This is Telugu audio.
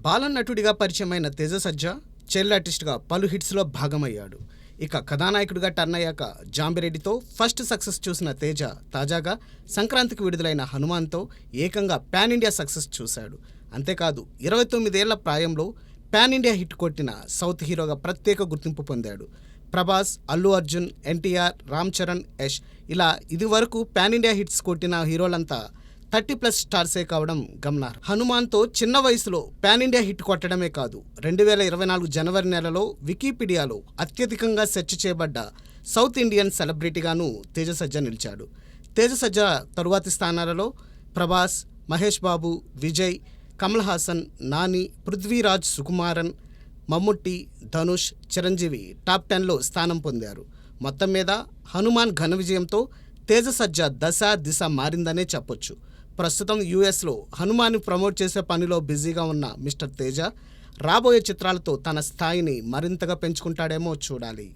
బాలనటుడిగా పరిచయమైన తేజ సజ్జా చైల్డ్ ఆర్టిస్ట్గా పలు హిట్స్లో భాగమయ్యాడు. ఇక కథానాయకుడిగా టర్న్ అయ్యాక జాంబిరెడ్డితో ఫస్ట్ సక్సెస్ చూసిన తేజ తాజాగా సంక్రాంతికి విడుదలైన హనుమాన్తో ఏకంగా పాన్ ఇండియా సక్సెస్ చూశాడు. అంతేకాదు 29 ఏళ్ల ప్రాయంలో పాన్ ఇండియా హిట్ కొట్టిన సౌత్ హీరోగా ప్రత్యేక గుర్తింపు పొందాడు. ప్రభాస్, అల్లు అర్జున్, ఎన్టీఆర్, రామ్ చరణ్, యష్ ఇలా ఇదివరకు పాన్ ఇండియా హిట్స్ కొట్టిన హీరోలంతా 30+ స్టార్సే కావడం గమనార్హం. హనుమాన్తో చిన్న వయసులో పాన్ ఇండియా హిట్ కొట్టడమే కాదు, 2024 జనవరి నెలలో వికీపీడియాలో అత్యధికంగా సెర్చ్ చేయబడ్డ సౌత్ ఇండియన్ సెలబ్రిటీగాను తేజ సజ్జా నిలిచాడు. తేజ సజ్జా తరువాతి స్థానాలలో ప్రభాస్, మహేష్ బాబు, విజయ్, కమల్ హాసన్, నాని, పృథ్వీరాజ్ సుకుమారన్, మమ్ముట్టి, ధనుష్, చిరంజీవి టాప్ 10లో స్థానం పొందారు. మొత్తం మీద హనుమాన్ ఘన విజయంతో తేజ సజ్జా దిశ మారిందనే చెప్పొచ్చు. ప్రస్తుతం యూఎస్లో హనుమాన్ని ప్రమోట్ చేసే పనిలో బిజీగా ఉన్న మిస్టర్ తేజ రాబోయే చిత్రాలతో తన స్థాయిని మరింతగా పెంచుకుంటాడేమో చూడాలి.